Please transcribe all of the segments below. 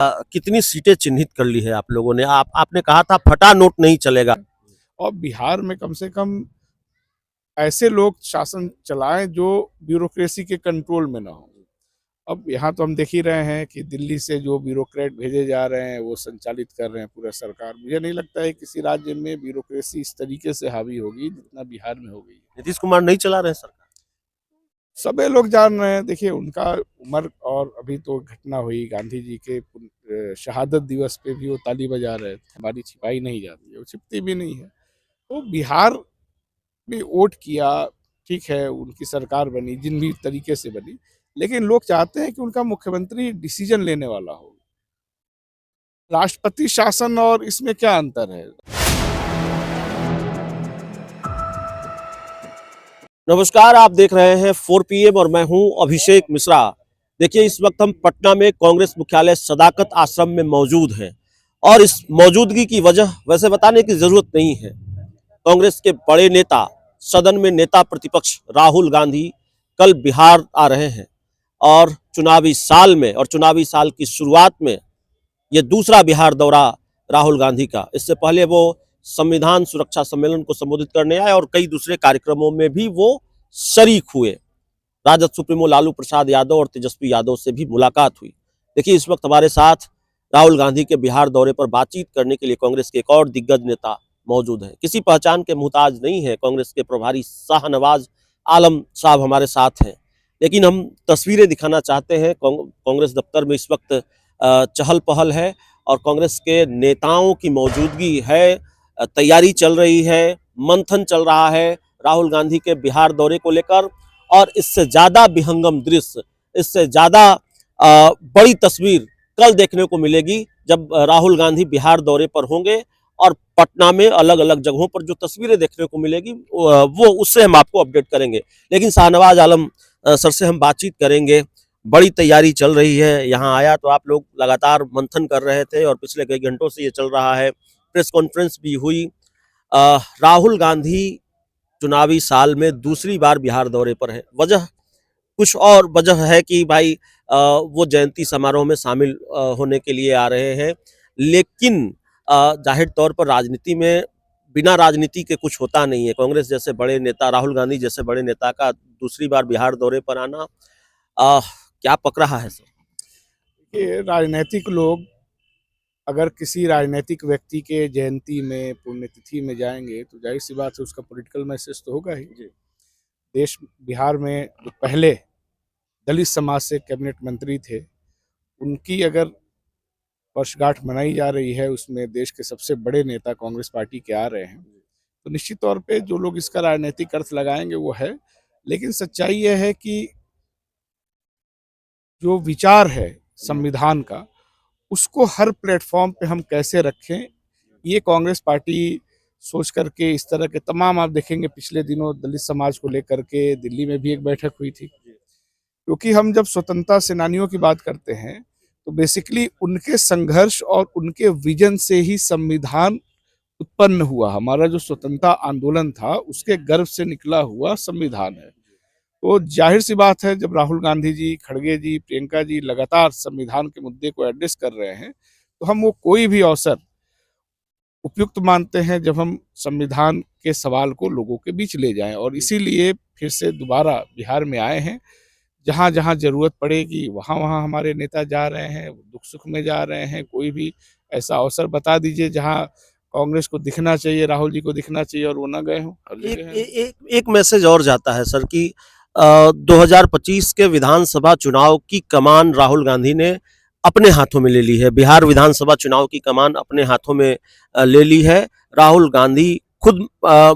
कितनी सीटें चिन्हित कर ली है आप लोगों ने? आपने कहा था फटा नोट नहीं चलेगा। और बिहार में कम से कम ऐसे लोग शासन चलाएं जो ब्यूरोक्रेसी के कंट्रोल में ना हो। अब यहाँ तो हम देख ही रहे हैं कि दिल्ली से जो ब्यूरोक्रेट भेजे जा रहे हैं वो संचालित कर रहे हैं पूरा सरकार। मुझे नहीं लगता है किसी राज्य में ब्यूरोक्रेसी इस तरीके से हावी होगी जितना बिहार में हो गई है। नीतीश कुमार नहीं चला रहे सरकार। सबे लोग जान रहे हैं। देखिए उनका उम्र, और अभी तो घटना हुई गांधी जी के शहादत दिवस पे भी वो ताली बजा रहे थे। हमारी छिपाई नहीं जाती है, वो छिपती भी नहीं है। तो बिहार में वोट किया, ठीक है, उनकी सरकार बनी जिन भी तरीके से बनी, लेकिन लोग चाहते हैं कि उनका मुख्यमंत्री डिसीजन लेने वाला हो। राष्ट्रपति शासन और इसमें क्या अंतर है? नमस्कार, आप देख रहे हैं 4 PM और मैं हूं अभिषेक मिश्रा। देखिए, इस वक्त हम पटना में कांग्रेस मुख्यालय सदाकत आश्रम में मौजूद हैं और इस मौजूदगी की वजह वैसे बताने की जरूरत नहीं है। कांग्रेस के बड़े नेता, सदन में नेता प्रतिपक्ष राहुल गांधी कल बिहार आ रहे हैं और चुनावी साल की शुरुआत में ये दूसरा बिहार दौरा राहुल गांधी का। इससे पहले वो संविधान सुरक्षा सम्मेलन को संबोधित करने आए और कई दूसरे कार्यक्रमों में भी वो शरीक हुए। राजद सुप्रीमो लालू प्रसाद यादव और तेजस्वी यादव से भी मुलाकात हुई। देखिए, इस वक्त हमारे साथ राहुल गांधी के बिहार दौरे पर बातचीत करने के लिए कांग्रेस के एक और दिग्गज नेता मौजूद हैं। किसी पहचान के मुहताज नहीं है। कांग्रेस के प्रभारी शाहनवाज आलम साहब हमारे साथ हैं, लेकिन हम तस्वीरें दिखाना चाहते हैं। कांग्रेस दफ्तर में इस वक्त चहल पहल है और कांग्रेस के नेताओं की मौजूदगी है। तैयारी चल रही है, मंथन चल रहा है राहुल गांधी के बिहार दौरे को लेकर। और इससे ज्यादा विहंगम दृश्य, इससे ज्यादा बड़ी तस्वीर कल देखने को मिलेगी जब राहुल गांधी बिहार दौरे पर होंगे और पटना में अलग अलग जगहों पर जो तस्वीरें देखने को मिलेगी वो उससे हम आपको अपडेट करेंगे। लेकिन शाहनवाज आलम सर से हम बातचीत करेंगे। बड़ी तैयारी चल रही है। यहाँ आया तो आप लोग लगातार मंथन कर रहे थे और पिछले कई घंटों से ये चल रहा है। प्रेस कॉन्फ्रेंस भी हुई। राहुल गांधी चुनावी साल में दूसरी बार बिहार दौरे पर है। वजह कुछ और वजह है कि भाई वो जयंती समारोह में शामिल होने के लिए आ रहे हैं। लेकिन जाहिर तौर पर राजनीति में बिना राजनीति के कुछ होता नहीं है। कांग्रेस जैसे बड़े नेता, राहुल गांधी जैसे बड़े नेता का दूसरी बार बिहार दौरे पर आना क्या पक रहा है सर? कि राजनीतिक लोग अगर किसी राजनीतिक व्यक्ति के जयंती में, पुण्यतिथि में जाएंगे तो जाहिर सी बात है उसका पॉलिटिकल मैसेज तो होगा ही। देश बिहार में जो पहले दलित समाज से कैबिनेट मंत्री थे, उनकी अगर वर्षगांठ मनाई जा रही है, उसमें देश के सबसे बड़े नेता कांग्रेस पार्टी के आ रहे हैं, तो निश्चित तौर पे जो लोग इसका राजनीतिक अर्थ लगाएंगे वो है। लेकिन सच्चाई यह है कि जो विचार है संविधान का, उसको हर प्लेटफॉर्म पे हम कैसे रखें, ये कांग्रेस पार्टी सोच करके इस तरह के तमाम, आप देखेंगे पिछले दिनों दलित समाज को लेकर के दिल्ली में भी एक बैठक हुई थी। क्योंकि हम जब स्वतंत्रता सेनानियों की बात करते हैं तो बेसिकली उनके संघर्ष और उनके विजन से ही संविधान उत्पन्न हुआ। हमारा जो स्वतंत्रता आंदोलन था उसके गर्भ से निकला हुआ संविधान है। तो जाहिर सी बात है जब राहुल गांधी जी, खड़गे जी, प्रियंका जी लगातार संविधान के मुद्दे को एड्रेस कर रहे हैं, तो हम वो कोई भी अवसर उपयुक्त मानते हैं जब हम संविधान के सवाल को लोगों के बीच ले जाएं। और इसीलिए फिर से दोबारा बिहार में आए हैं। जहाँ जहाँ जरूरत पड़ेगी वहाँ वहाँ हमारे नेता जा रहे हैं, दुख सुख में जा रहे हैं। कोई भी ऐसा अवसर बता दीजिए जहाँ कांग्रेस को दिखना चाहिए, राहुल जी को दिखना चाहिए और वो ना गए हों। हर एक जगह है। एक मैसेज और जाता है सर कि 2025 के विधानसभा चुनाव की कमान राहुल गांधी ने अपने हाथों में ले ली है। बिहार विधानसभा चुनाव की कमान अपने हाथों में ले ली है। राहुल गांधी खुद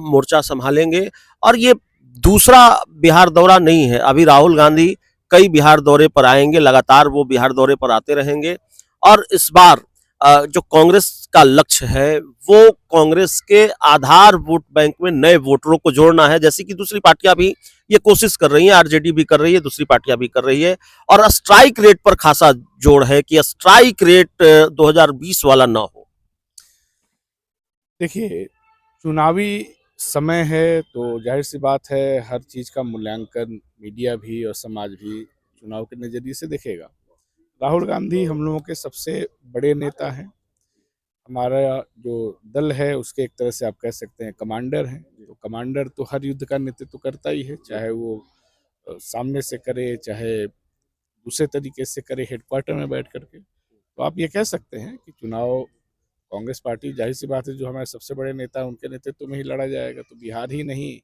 मोर्चा संभालेंगे और ये दूसरा बिहार दौरा नहीं है। अभी राहुल गांधी कई बिहार दौरे पर आएंगे, लगातार वो बिहार दौरे पर आते रहेंगे। और इस बार जो कांग्रेस का लक्ष्य है वो कांग्रेस के आधार वोट बैंक में नए वोटरों को जोड़ना है, जैसे कि दूसरी पार्टियां भी ये कोशिश कर रही हैं। आरजेडी भी कर रही है, दूसरी पार्टियां भी कर रही है। और स्ट्राइक रेट पर खासा जोर है कि स्ट्राइक रेट 2020 वाला ना हो। देखिए, चुनावी समय है तो जाहिर सी बात है हर चीज़ का मूल्यांकन मीडिया भी और समाज भी चुनाव के नज़रिए से देखेगा। राहुल गांधी हम लोगों के सबसे बड़े नेता हैं। हमारा जो दल है उसके एक तरह से आप कह सकते हैं कमांडर हैं। तो कमांडर तो हर युद्ध का नेतृत्व करता ही है, चाहे वो सामने से करे, चाहे दूसरे तरीके से करे, हेडक्वार्टर में बैठ करके। तो आप ये कह सकते हैं कि चुनाव कांग्रेस पार्टी, जाहिर सी बात है, जो हमारे सबसे बड़े नेता हैं उनके नेतृत्व में ही लड़ा जाएगा। तो बिहार ही नहीं,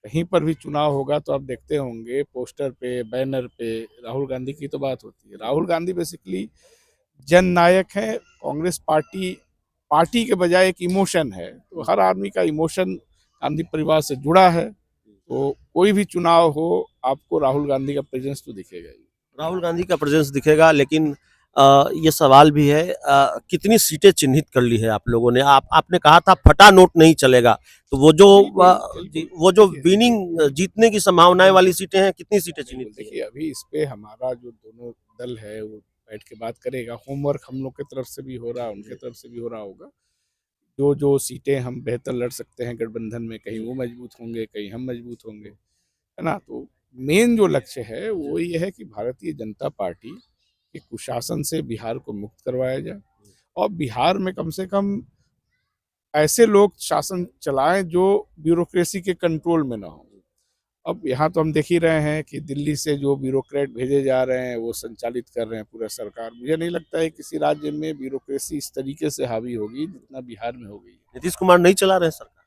कहीं पर भी चुनाव होगा तो आप देखते होंगे पोस्टर पे, बैनर पे राहुल गांधी की तो बात होती है। राहुल गांधी बेसिकली जननायक है। कांग्रेस पार्टी पार्टी के बजाय एक इमोशन है, तो हर आदमी का इमोशन गांधी परिवार से जुड़ा है। तो कोई भी चुनाव हो, आपको राहुल गांधी का प्रेजेंस तो दिखेगा ही। राहुल गांधी का प्रेजेंस दिखेगा, लेकिन ये सवाल भी है, कितनी सीटें चिन्हित कर ली है आप लोगों ने? आपने कहा था फटा नोट नहीं चलेगा, तो वो जो बिल्कुल, वो जो देखिए, विनिंग जीतने की संभावनाएं वाली सीटें हैं, कितनी सीटें चिन्हित बिल्कुल की हैं? देखिए, अभी इस पे हमारा जो दोनों दल है वो बैठ के बात करेगा। होमवर्क हम लोग की तरफ से भी हो रहा है, उनके तरफ से भी हो रहा होगा। जो जो सीटें हम बेहतर लड़ सकते हैं गठबंधन में, कहीं वो मजबूत होंगे, कहीं हम मजबूत होंगे, है ना? तो मेन जो लक्ष्य है वो ये है कि भारतीय जनता पार्टी के कुशासन से बिहार को मुक्त करवाया जाए और बिहार में कम से कम ऐसे लोग शासन चलाएं जो ब्यूरोक्रेसी के कंट्रोल में ना हो। अब यहाँ तो हम देख ही रहे हैं कि दिल्ली से जो ब्यूरोक्रेट भेजे जा रहे हैं वो संचालित कर रहे हैं पूरा सरकार। मुझे नहीं लगता है किसी राज्य में ब्यूरोक्रेसी इस तरीके से हावी होगी जितना बिहार में हो गई है। नीतीश कुमार नहीं चला रहे हैं सरकार?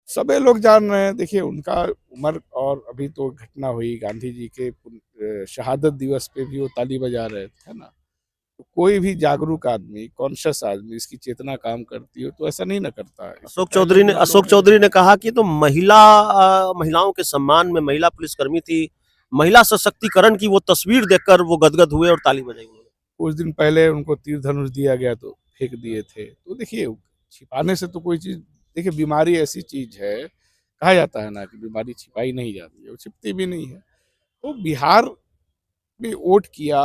सबे लोग जान रहे हैं। देखिए, उनका उम्र, और अभी तो घटना हुई गांधी जी के शहादत दिवस पे भी वो ताली बजा रहे थे, है ना? तो कोई भी जागरूक आदमी, कॉन्शियस आदमी, इसकी चेतना काम करती हो तो ऐसा नहीं ना करता है। इससे पहले भी हम अशोक लोगों ने चौधरी ने कहा कि तो महिलाओं के सम्मान में महिला पुलिसकर्मी थी, महिला सशक्तिकरण की वो तस्वीर देखकर वो गदगद हुए और ताली बजाई उन्होंने। कुछ दिन पहले उनको तीर धनुष दिया गया तो फेंक दिए थे। तो देखिए, छिपाने से तो कोई चीज़, देखिए बीमारी ऐसी चीज़ है, कहा जाता है ना कि बीमारी छिपाई नहीं जाती है, वो छिपती भी नहीं है। तो बिहार में वोट किया,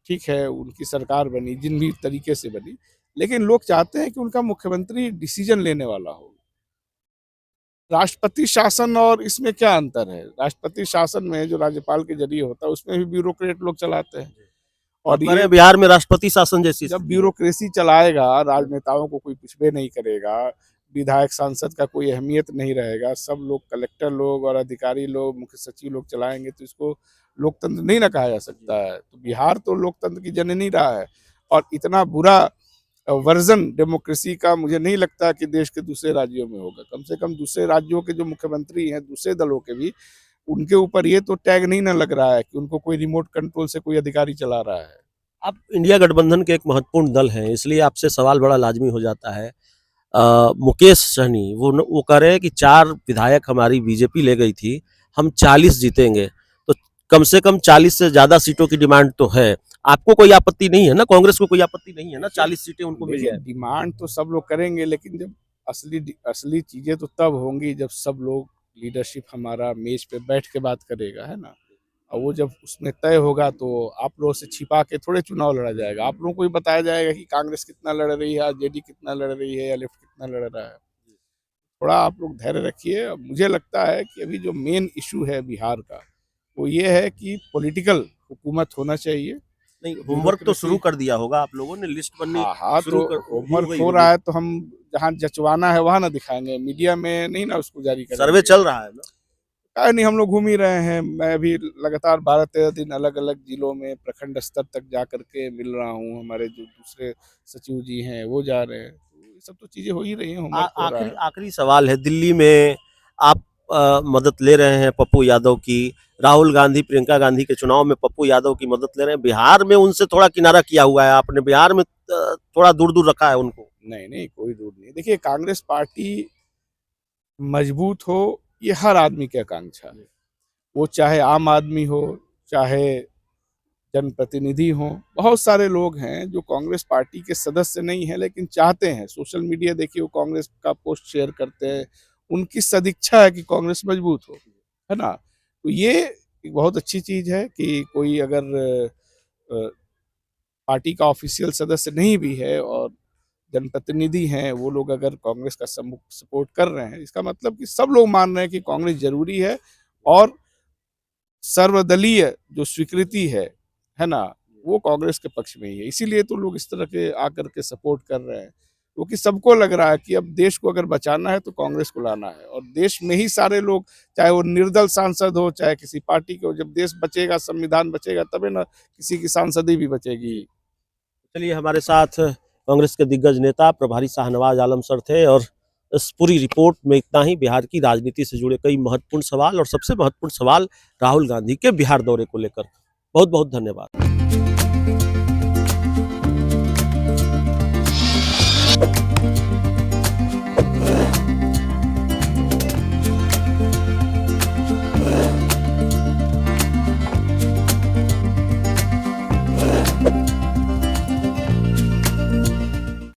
ठीक है, उनकी सरकार बनी जिन भी तरीके से बनी, लेकिन लोग चाहते हैं कि उनका मुख्यमंत्री डिसीजन लेने वाला हो। राष्ट्रपति शासन और इसमें क्या अंतर है? राष्ट्रपति शासन में जो राज्यपाल के जरिए होता है उसमें भी ब्यूरोक्रेट लोग चलाते हैं। तो आप और कह रहे ये हैं बिहार में राष्ट्रपति शासन जैसी जब स्थिति है? ब्यूरोक्रेसी चलाएगा, राजनेताओं को कोई कुछ भी नहीं करेगा, विधायक सांसद का कोई अहमियत नहीं रहेगा, सब लोग कलेक्टर लोग और अधिकारी लोग, मुख्य सचिव लोग चलाएंगे, तो इसको लोकतंत्र नहीं ना कहा जा सकता है। तो बिहार तो लोकतंत्र की जननी रहा है और इतना बुरा वर्जन डेमोक्रेसी का मुझे नहीं लगता कि देश के दूसरे राज्यों में होगा। कम से कम दूसरे राज्यों के जो मुख्यमंत्री हैं, दूसरे दलों के भी, उनके ऊपर ये तो टैग नहीं ना लग रहा है कि उनको कोई रिमोट कंट्रोल से कोई अधिकारी चला रहा है। आप इंडिया गठबंधन के एक महत्वपूर्ण दल हैं, इसलिए आपसे सवाल बड़ा लाजमी हो जाता है। मुकेश सहनी वो कह रहे हैं कि 4 विधायक हमारी बीजेपी ले गई थी, हम 40 जीतेंगे। तो कम से कम 40 से ज़्यादा सीटों की डिमांड तो है। आपको कोई आपत्ति नहीं है ना? कांग्रेस को कोई आपत्ति नहीं है ना? 40 सीटें उनको मिल देखिए, जाए। डिमांड तो सब लोग करेंगे, लेकिन जब असली असली चीजें तो तब होंगी जब सब लोग, लीडरशिप हमारा मेज पे बैठ के बात करेगा, है ना? और वो जब उसमें तय होगा तो आप लोगों से छिपा के थोड़े चुनाव लड़ा जाएगा। आप लोगों को भी बताया जाएगा कि कांग्रेस कितना लड़ रही है, आरजेडी कितना लड़ रही है, या लेफ्ट कितना लड़ रहा है। थोड़ा आप लोग धैर्य रखिए। अब मुझे लगता है कि अभी जो मेन इशू है बिहार का, वो ये है कि पॉलिटिकल हुकूमत होना चाहिए। नहीं, होमवर्क तो शुरू ब्यूरोक्रेसी, कर दिया होगा आप लोगों ने, लिस्ट बननी हाँ हाँ, तो हो होमवर्क गई हो होगी। रहा है तो हम जहाँ जचवाना है वहाँ ना दिखाएंगे, मीडिया में नहीं ना उसको जारी सर्वे करेंगे। चल रहा है ना? क्या नहीं, हम लोग घूम ही रहे हैं। मैं भी लगातार 12-13 दिन अलग अलग जिलों में प्रखंड स्तर तक जा करके मिल रहा हूँ। हमारे जो दूसरे सचिव जी हैं वो जा रहे हैं, तो ये सब तो चीजें हो ही रही हैं, होमवर्क हो रहा आखिरी है। आखिरी सवाल है, दिल्ली में आप मदद ले रहे हैं पप्पू यादव की, राहुल गांधी प्रियंका गांधी के चुनाव में पप्पू यादव की मदद ले रहे हैं, बिहार में उनसे थोड़ा किनारा किया हुआ है आपने, बिहार में थोड़ा दूर दूर रखा है उनको। नहीं नहीं, कोई दूर नहीं। देखिए, कांग्रेस पार्टी मजबूत हो, ये हर आदमी की आकांक्षा है। वो चाहे आम आदमी हो, चाहे जनप्रतिनिधि हों। बहुत सारे लोग हैं जो कांग्रेस पार्टी के सदस्य नहीं हैं लेकिन चाहते हैं। सोशल मीडिया देखिए, वो कांग्रेस का पोस्ट शेयर करते हैं। उनकी सदिच्छा है कि कांग्रेस मजबूत हो, है ना? तो ये एक बहुत अच्छी चीज़ है कि कोई अगर अ, पार्टी का ऑफिशियल सदस्य नहीं भी है और जनप्रतिनिधि हैं, वो लोग अगर कांग्रेस का सपोर्ट कर रहे हैं, इसका मतलब कि सब लोग मान रहे हैं कि कांग्रेस जरूरी है। और सर्वदलीय जो स्वीकृति है ना, वो कांग्रेस के पक्ष में ही है। इसीलिए तो लोग इस तरह के आकर के सपोर्ट कर रहे हैं, क्योंकि सबको लग रहा है कि अब देश को अगर बचाना है तो कांग्रेस को लाना है, और देश में ही सारे लोग, चाहे वो निर्दल सांसद हो चाहे किसी पार्टी के हो, जब देश बचेगा, संविधान बचेगा, तबे ना किसी की सांसदी भी बचेगी। चलिए, हमारे साथ कांग्रेस के दिग्गज नेता प्रभारी शाहनवाज आलम सर थे, और इस पूरी रिपोर्ट में इतना ही। बिहार की राजनीति से जुड़े कई महत्वपूर्ण सवाल, और सबसे महत्वपूर्ण सवाल राहुल गांधी के बिहार दौरे को लेकर। बहुत बहुत धन्यवाद।